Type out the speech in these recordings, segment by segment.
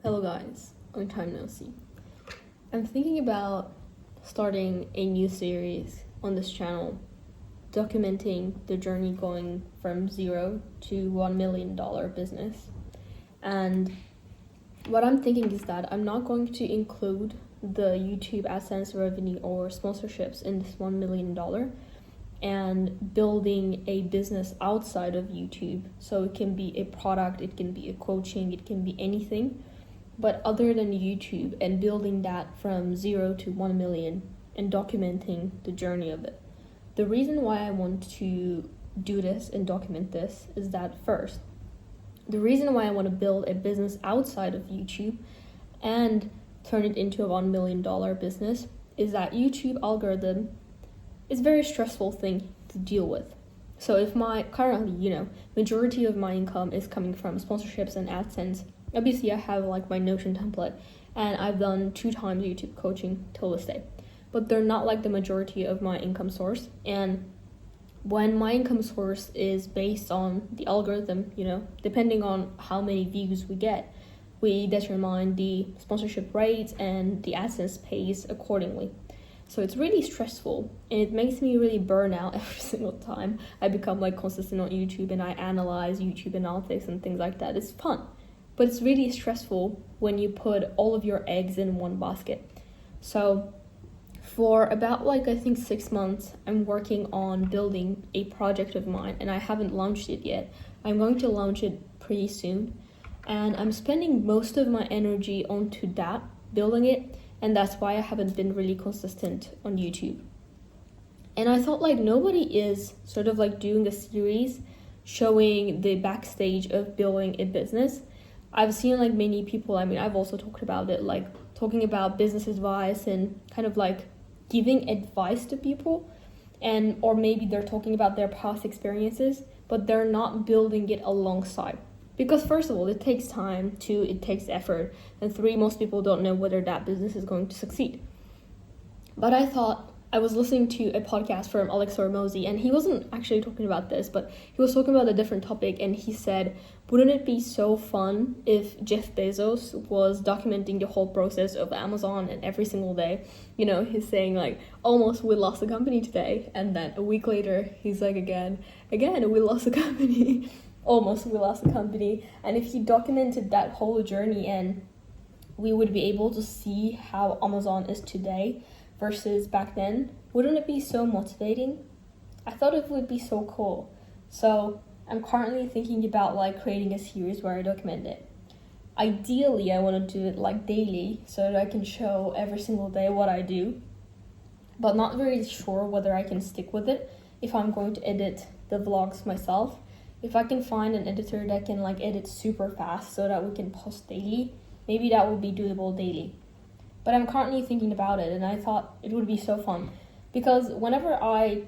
Hello guys, long time no see. I'm thinking about starting a new series on this channel, documenting the journey going from zero to $1 million business. And what I'm thinking is that I'm not going to include the YouTube AdSense revenue or sponsorships in this $1 million and building a business outside of YouTube. So it can be a product, it can be a coaching, it can be anything. But other than YouTube, and building that from 0 to 1 million and documenting the journey of it. The reason why I want to do this and document this is that first, the reason why I want to build a business outside of YouTube and turn it into a $1 million business is that YouTube algorithm is a very stressful thing to deal with. So if currently, majority of my income is coming from sponsorships and AdSense, obviously I have like my Notion template and I've done 2 times YouTube coaching till this day, but they're not like the majority of my income source. And when my income source is based on the algorithm, depending on how many views we get, we determine the sponsorship rates and the AdSense pays accordingly. So it's really stressful and it makes me really burn out every single time I become like consistent on YouTube and I analyze YouTube analytics and things like that. It's fun, but it's really stressful when you put all of your eggs in one basket. So for about I think 6 months, I'm working on building a project of mine and I haven't launched it yet. I'm going to launch it pretty soon and I'm spending most of my energy onto that, building it. And that's why I haven't been really consistent on YouTube. And I thought nobody is sort of doing a series showing the backstage of building a business. I've seen many people, I've also talked about it, talking about business advice and kind of giving advice to people, and or maybe they're talking about their past experiences, but they're not building it alongside. Because first of all, it takes time, 2, it takes effort, and 3, most people don't know whether that business is going to succeed. But I was listening to a podcast from Alex Hormozi, and he wasn't actually talking about this, but he was talking about a different topic, and he said, wouldn't it be so fun if Jeff Bezos was documenting the whole process of Amazon and every single day? He's saying almost we lost the company today, and then a week later, he's like, again, we lost the company. Almost we lost the company. And if he documented that whole journey and we would be able to see how Amazon is today versus back then, wouldn't it be so motivating? I thought it would be so cool. So I'm currently thinking about creating a series where I document it. Ideally, I want to do it daily so that I can show every single day what I do, but not very sure whether I can stick with it if I'm going to edit the vlogs myself. If I can find an editor that can edit super fast so that we can post daily, maybe that will be doable daily. But I'm currently thinking about it and I thought it would be so fun because whenever I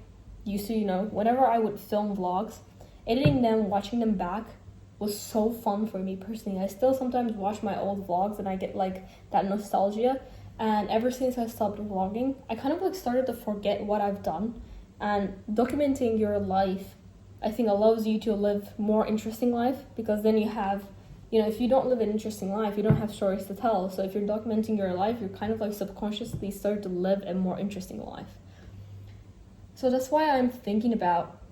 would film vlogs, editing them, watching them back was so fun for me personally. I still sometimes watch my old vlogs and I get that nostalgia. And ever since I stopped vlogging, I kind of started to forget what I've done. And documenting your life, I think, allows you to live more interesting life, because then you have, if you don't live an interesting life, you don't have stories to tell. So if you're documenting your life, you're kind of subconsciously start to live a more interesting life. So that's why I'm thinking about,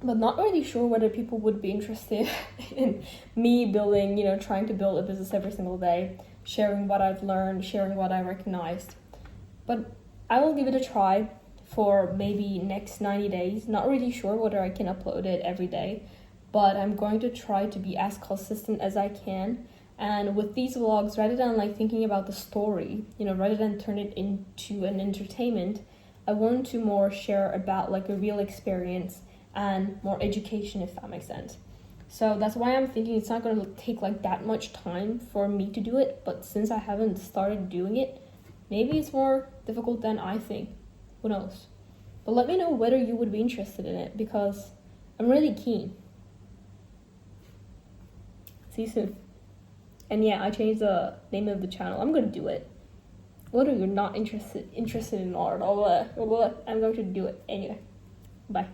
but not really sure whether people would be interested in me building, trying to build a business every single day, sharing what I've learned, sharing what I recognized. But I will give it a try for maybe next 90 days. Not really sure whether I can upload it every day, but I'm going to try to be as consistent as I can. And with these vlogs, rather than thinking about the story, rather than turn it into an entertainment, I want to more share about a real experience and more education, if that makes sense. So that's why I'm thinking it's not going to take that much time for me to do it, but since I haven't started doing it, maybe it's more difficult than I think. Who knows? But let me know whether you would be interested in it, because I'm really keen. See you soon. And yeah, I changed the name of the channel. I'm gonna do it. Whether you're not interested in art, I'm going to do it anyway. Bye.